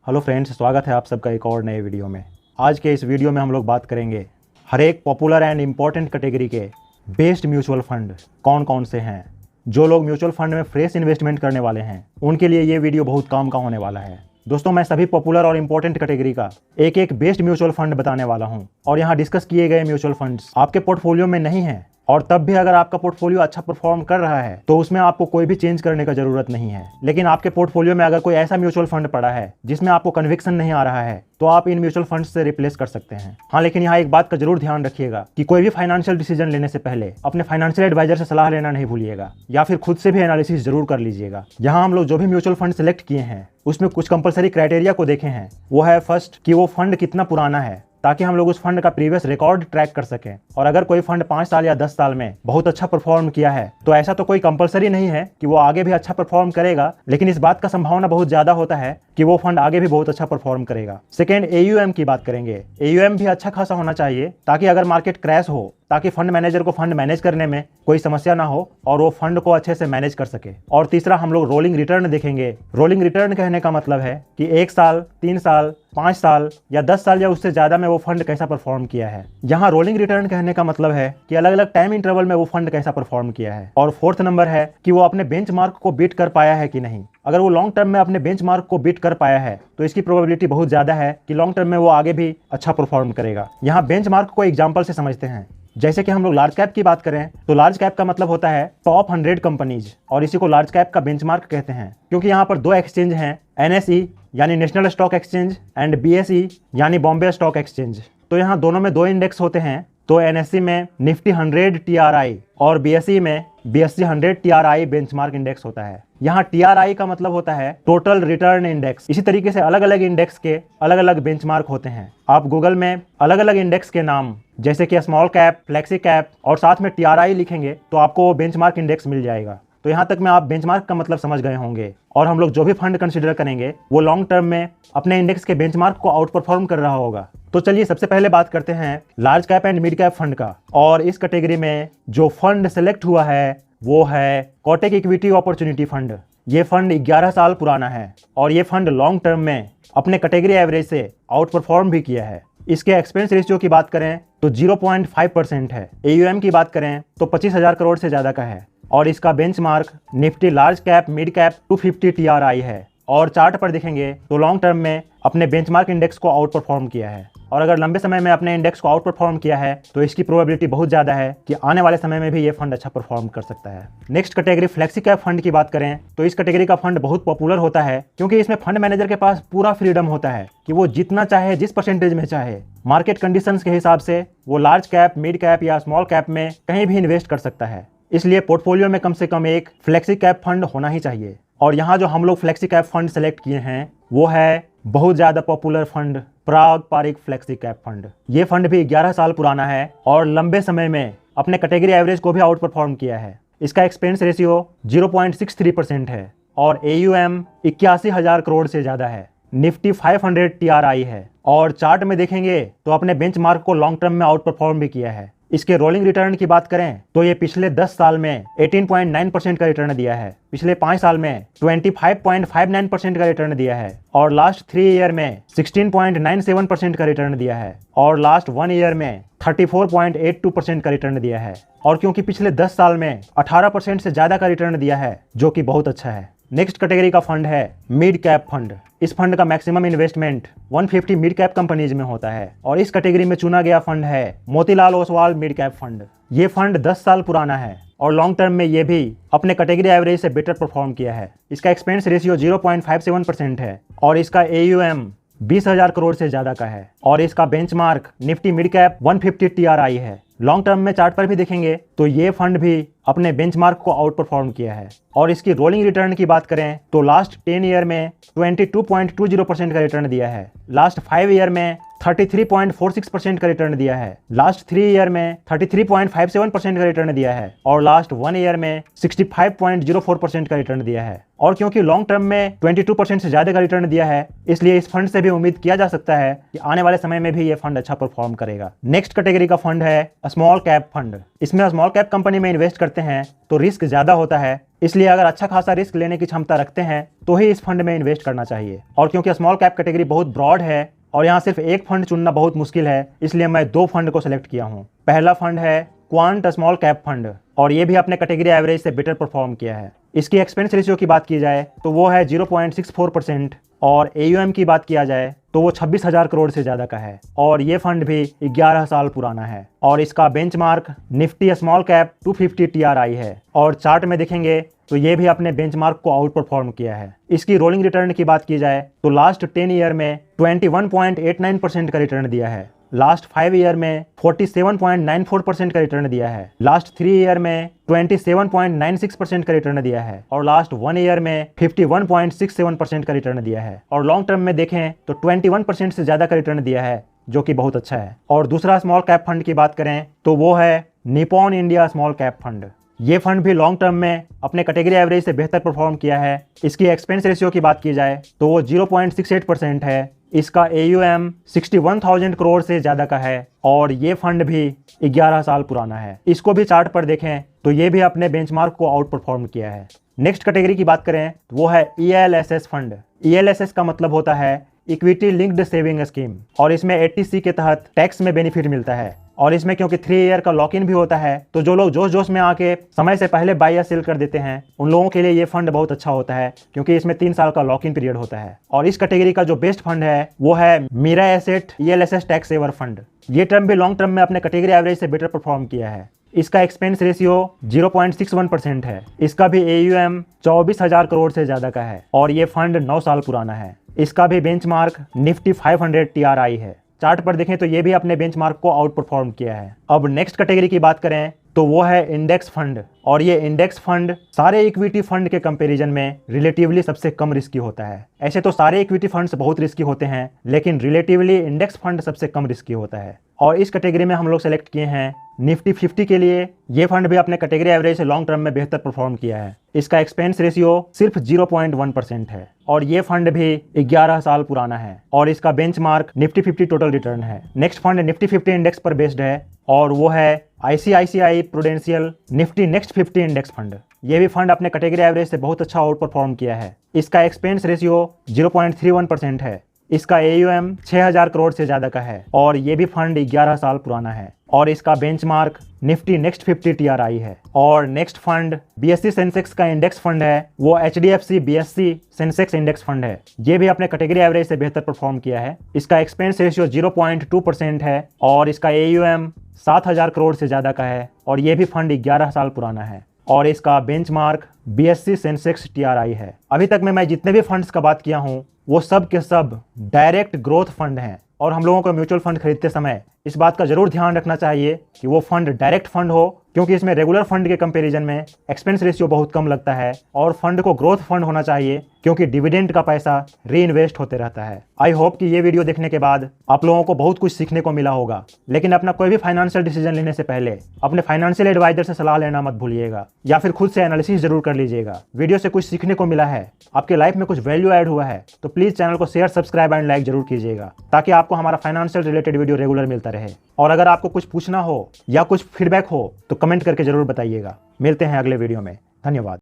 Hello friends, स्वागत है आप सबका एक और नए वीडियो में। आज के इस वीडियो में हम लोग बात करेंगे हर एक पॉपुलर एंड इम्पॉर्टेंट कैटेगरी के बेस्ट म्यूचुअल फंड कौन कौन से हैं। जो लोग म्यूचुअल फंड में फ्रेश इन्वेस्टमेंट करने वाले हैं उनके लिए ये वीडियो बहुत काम का होने वाला है। दोस्तों, मैं सभी पॉपुलर और इम्पोर्टेंट कैटेगरी का एक एक बेस्ट म्यूचुअल फंड बताने वाला हूं और यहाँ डिस्कस किए गए म्यूचुअल फंड्स आपके पोर्टफोलियो में नहीं है और तब भी अगर आपका पोर्टफोलियो अच्छा परफॉर्म कर रहा है तो उसमें आपको कोई भी चेंज करने का जरूरत नहीं है। लेकिन आपके पोर्टफोलियो में अगर कोई ऐसा म्यूचुअल फंड पड़ा है जिसमें आपको कन्विक्शन नहीं आ रहा है तो आप इन म्यूचुअल फंड से रिप्लेस कर सकते हैं। हाँ, लेकिन यहाँ एक बात का जरूर ध्यान रखिएगा कि कोई भी फाइनेंशियल डिसीजन लेने से पहले अपने फाइनेंशियल एडवाइजर से सलाह लेना नहीं भूलिएगा या फिर खुद से भी एनालिसिस जरूर कर लीजिएगा। यहाँ हम लोग जो भी म्यूचुअल फंड सेलेक्ट किए हैं उसमें कुछ कंपलसरी क्राइटेरिया को देखे हैं। वो है फर्स्ट कि वो फंड कितना पुराना है ताकि हम लोग उस फंड का प्रीवियस रिकॉर्ड ट्रैक कर सकें। और अगर कोई फंड 5 साल या 10 साल में बहुत अच्छा परफॉर्म किया है तो ऐसा तो कोई कंपलसरी नहीं है कि वो आगे भी अच्छा परफॉर्म करेगा, लेकिन इस बात का संभावना बहुत ज्यादा होता है कि वो फंड आगे भी बहुत अच्छा परफॉर्म करेगा। सेकेंड, AUM की बात करेंगे। AUM भी अच्छा खासा होना चाहिए ताकि अगर मार्केट क्रैश हो ताकि फंड मैनेजर को फंड मैनेज करने में कोई समस्या ना हो और वो फंड को अच्छे से मैनेज कर सके। और तीसरा, हम लोग रोलिंग रिटर्न देखेंगे। रोलिंग रिटर्न कहने का मतलब है कि 1 साल, 3 साल, 5 साल या 10 साल या उससे ज्यादा में वो फंड कैसा परफॉर्म किया है। यहाँ रोलिंग रिटर्न कहने का मतलब है कि अलग अलग टाइम इंटरवल में वो फंड कैसा परफॉर्म किया है। और फोर्थ नंबर है कि वो अपने बेंचमार्क को बीट कर पाया है कि नहीं। अगर वो लॉन्ग टर्म में अपने बेंचमार्क को बीट कर पाया है तो इसकी प्रोबेबिलिटी बहुत ज्यादा है कि लॉन्ग टर्म में वो आगे भी अच्छा परफॉर्म करेगा। यहाँ बेंचमार्क को एग्जांपल से समझते हैं। जैसे कि हम लोग लार्ज कैप की बात करें तो लार्ज कैप का मतलब होता है टॉप 100 कंपनीज और इसी को लार्ज कैप का बेंचमार्क कहते हैं, क्योंकि यहाँ पर 2 एक्सचेंज हैं, NSE यानी national stock exchange and BSE यानी बॉम्बे स्टॉक एक्सचेंज। तो यहाँ दोनों में 2 इंडेक्स होते हैं। तो NSE में निफ्टी 100 TRI और BSE में BSE 100 TRI बेंचमार्क इंडेक्स होता है। यहाँ TRI का मतलब होता है टोटल रिटर्न इंडेक्स। इसी तरीके से अलग अलग इंडेक्स के अलग अलग बेंचमार्क होते हैं। आप गूगल में अलग अलग इंडेक्स के नाम जैसे कि स्मॉल कैप, फ्लेक्सी कैप और साथ में TRI लिखेंगे तो आपको वो बेंचमार्क इंडेक्स मिल जाएगा। तो यहाँ तक में आप बेंचमार्क का मतलब समझ गए होंगे। और हम लोग जो भी फंड कंसीडर करेंगे वो लॉन्ग टर्म में अपने इंडेक्स के बेंचमार्क को आउट परफॉर्म कर रहा होगा। तो चलिए सबसे पहले बात करते हैं large cap and mid cap fund का। और इस कैटेगरी में जो फंड सेलेक्ट हुआ है वो है कोटक इक्विटी अपॉर्चुनिटी फंड। ये फंड 11 साल पुराना है और ये फंड लॉन्ग टर्म में अपने कैटेगरी एवरेज से आउट परफॉर्म भी किया है। इसके एक्सपेंस रेशियो की बात करें तो 0.5% है। AUM की बात करें तो 25,000 करोड़ से ज्यादा का है और इसका benchmark Nifty large cap mid cap 250 TRI है। और चार्ट पर देखेंगे तो लॉन्ग टर्म में अपने बेंचमार्क इंडेक्स को आउट परफॉर्म किया है। और अगर लंबे समय में अपने इंडेक्स को आउट परफॉर्म किया है तो इसकी प्रोबेबिलिटी बहुत ज़्यादा है कि आने वाले समय में भी ये फंड अच्छा परफॉर्म कर सकता है। Next category flexi cap fund की बात करें तो इस कैटेगरी का फंड बहुत पॉपुलर होता है क्योंकि इसमें फंड मैनेजर के पास पूरा फ्रीडम होता है कि वो जितना चाहे, जिस परसेंटेज में चाहे, मार्केट कंडीशंस के हिसाब से वो लार्ज कैप, मिड कैप या स्मॉल कैप में कहीं भी इन्वेस्ट कर सकता है। इसलिए पोर्टफोलियो में कम से कम एक फ्लेक्सी कैप फंड होना ही चाहिए। और यहाँ जो हम लोग फ्लेक्सी कैप फंड सेलेक्ट किए हैं वो है बहुत ज़्यादा पॉपुलर फंड पराग पारिक फ्लेक्सी कैप फंड। ये फंड भी 11 साल पुराना है और लंबे समय में अपने कैटेगरी एवरेज को भी आउट परफॉर्म किया है। इसका एक्सपेंस रेशियो 0.63% है और AUM 81,000 करोड़ से ज़्यादा है। निफ्टी 500 TRI है और चार्ट में देखेंगे तो अपने बेंचमार्क को लॉन्ग टर्म में आउट परफॉर्म भी किया है। इसके रोलिंग रिटर्न की बात करें तो ये पिछले 10 साल में 18.9% का रिटर्न दिया है, पिछले 5 साल में 25.59% का रिटर्न दिया है और लास्ट 3 ईयर में 16.97% का रिटर्न दिया है और लास्ट 1 ईयर में 34.82% का रिटर्न दिया है। और क्योंकि पिछले 10 साल में 18% से ज़्यादा का रिटर्न दिया है जो कि बहुत अच्छा है। नेक्स्ट कैटेगरी का फंड है मिड कैप फंड। इस फंड का maximum investment 150 mid cap companies में होता है और इस कैटेगरी में चुना गया फंड है Motilal Oswal mid cap fund. ये फंड 10 साल पुराना है और लॉन्ग टर्म में ये भी अपने कैटेगरी एवरेज से बेटर परफॉर्म किया है। इसका एक्सपेंस रेशियो 0.57% है और इसका AUM 20,000 करोड़ से ज्यादा का है और इसका benchmark Nifty mid cap 150 TRI है। लॉन्ग टर्म में चार्ट पर भी देखेंगे तो ये फंड भी अपने बेंचमार्क को आउट परफॉर्म किया है। और इसकी रोलिंग रिटर्न की बात करें तो लास्ट 10 ईयर में 22.20% का रिटर्न दिया है, लास्ट 5 ईयर में 33.46% का रिटर्न दिया है। लास्ट 3 ईयर में 33.57% का रिटर्न दिया है और लास्ट 1 ईयर में 65.04% का रिटर्न दिया है। और क्योंकि लॉन्ग टर्म में 22% से ज्यादा का रिटर्न दिया है, इसलिए इस फंड से भी उम्मीद किया जा सकता है कि आने वाले समय में भी ये फंड अच्छा परफॉर्म करेगा। नेक्स्ट कैटेगरी का फंड है स्मॉल कैप फंड। इसमें स्मॉल कैप कंपनी में इन्वेस्ट करते हैं तो रिस्क ज्यादा होता है, इसलिए अगर अच्छा खासा रिस्क लेने की क्षमता रखते हैं तो ही इस फंड में इन्वेस्ट करना चाहिए। और क्योंकि स्मॉल कैप कैटेगरी बहुत ब्रॉड है और यहाँ सिर्फ एक फंड चुनना बहुत मुश्किल है, इसलिए मैं 2 फंड को सिलेक्ट किया हूँ। पहला फंड है क्वांट स्मॉल कैप फंड और ये भी अपने कैटेगरी एवरेज से बेटर परफॉर्म किया है। इसकी एक्सपेंस रेशियो की बात की जाए तो वो है 0.64% और AUM की बात किया जाए तो वो 26,000 करोड़ से ज़्यादा का है और ये फंड भी 11 साल पुराना है। और इसका benchmark Nifty small cap 250 TRI है और चार्ट में देखेंगे तो ये भी अपने बेंचमार्क को आउट परफॉर्म किया है। इसकी रोलिंग रिटर्न की बात की जाए तो लास्ट 10 ईयर में 21.89% का रिटर्न दिया है। लास्ट 5 ईयर में 47.94% का रिटर्न दिया है। लास्ट 3 ईयर में 27.96% का रिटर्न दिया है और लास्ट 1 ईयर में 51.67% का रिटर्न दिया है। और लॉन्ग टर्म में देखें तो 21% से ज़्यादा का रिटर्न दिया है, जो कि बहुत अच्छा है। और दूसरा स्मॉल कैप फंड की बात करें तो वो है Nippon India small cap fund. ये फंड भी लॉन्ग टर्म में अपने कैटेगरी एवरेज से बेहतर परफॉर्म किया है। इसकी एक्सपेंस रेशियो की बात की जाए तो वो 0.68% है। इसका AUM 61,000 करोड़ से ज़्यादा का है और ये फंड भी 11 साल पुराना है। इसको भी चार्ट पर देखें तो ये भी अपने बेंचमार्क को आउट परफॉर्म किया है। नेक्स्ट कैटेगरी की बात करें तो वो है ELSS फंड। ELSS का मतलब होता है इक्विटी लिंक्ड सेविंग स्कीम और इसमें 80C के तहत टैक्स में बेनिफिट मिलता है। और इसमें क्योंकि 3 ईयर का लॉक इन भी होता है तो जो लोग जोश जोश में आके समय से पहले बाय या सेल कर देते हैं, उन लोगों के लिए ये फंड बहुत अच्छा होता है क्योंकि इसमें 3 साल का लॉक इन पीरियड होता है। और इस कैटेगरी का जो बेस्ट फंड है वो है Mirae asset ELSS tax saver fund. ये टर्म भी लॉन्ग टर्म में अपने कैटेगरी एवरेज से बेटर परफॉर्म किया है। इसका एक्सपेंस रेशियो 0.61% है। इसका भी AUM 24,000 करोड़ से ज़्यादा का है और ये फंड 9 साल पुराना है। इसका भी बेंचमार्क निफ्टी 500 TRI है। चार्ट पर देखें तो ये भी अपने बेंचमार्क को आउट परफॉर्म किया है। अब नेक्स्ट कैटेगरी की बात करें तो वो है इंडेक्स फंड और ये इंडेक्स फंड सारे इक्विटी फंड के कंपैरिजन में रिलेटिवली सबसे कम रिस्की होता है। ऐसे तो सारे इक्विटी फंड्स बहुत रिस्की होते हैं, लेकिन रिलेटिवली इंडेक्स फंड सबसे कम रिस्की होता है। और इस कैटेगरी में हम लोग सेलेक्ट किए हैं निफ्टी 50 के लिए। ये फंड भी अपने कैटेगरी एवरेज से लॉन्ग टर्म में बेहतर परफॉर्म किया है। इसका एक्सपेंस रेशियो सिर्फ 0.1% है और ये फंड भी 11 साल पुराना है और इसका बेंचमार्क निफ्टी 50 टोटल रिटर्न है। नेक्स्ट फंड निफ्टी 50 इंडेक्स पर बेस्ड है और वो है ICICI prudential Nifty next 50 index fund. ये भी फंड अपने कैटेगरी एवरेज से बहुत अच्छा आउट परफॉर्म किया है। इसका एक्सपेंस रेशियो 0.31% है। इसका AUM 6,000 करोड़ से ज़्यादा का है और ये भी फंड 11 साल पुराना है और इसका बेंचमार्क निफ्टी नेक्स्ट 50 TRI है। और नेक्स्ट फंड BSE सेंसेक्स का इंडेक्स फंड है, वो HDFC BSE Sensex index fund है। ये भी अपने कैटेगरी एवरेज से बेहतर परफॉर्म किया है। इसका एक्सपेंस रेशियो 0.2% है और इसका AUM 7,000 करोड़ से ज़्यादा का है और ये भी फंड 11 साल पुराना है और इसका बेंचमार्क BSE सेंसेक्स TRI है। अभी तक मैं जितने भी फंड्स का बात किया हूँ वो सब के सब डायरेक्ट ग्रोथ फंड हैं और हम लोगों को म्यूचुअल फंड खरीदते समय इस बात का जरूर ध्यान रखना चाहिए कि वो फंड डायरेक्ट फंड हो, क्योंकि इसमें रेगुलर फंड के कंपैरिजन में एक्सपेंस रेशियो बहुत कम लगता है। और फंड को ग्रोथ फंड होना चाहिए क्योंकि डिविडेंड का पैसा री इन्वेस्ट होते रहता है। आई होप कि ये वीडियो देखने के बाद आप लोगों को बहुत कुछ सीखने को मिला होगा, लेकिन अपना कोई भी फाइनेंशियल डिसीजन लेने से पहले अपने फाइनेंशियल एडवाइजर से सलाह लेना मत भूलिएगा या फिर खुद से एनालिसिस जरूर कर लीजिएगा। वीडियो से कुछ सीखने को मिला है, आपके लाइफ में कुछ वैल्यू ऐड हुआ है तो प्लीज चैनल को शेयर, सब्सक्राइब एंड लाइक जरूर कीजिएगा ताकि आपको हमारा फाइनेंशियल रिलेटेड वीडियो रेगुलर मिलता रहे। और अगर आपको कुछ पूछना हो या कुछ फीडबैक हो तो कमेंट करके जरूर बताइएगा। मिलते हैं अगले वीडियो में। धन्यवाद।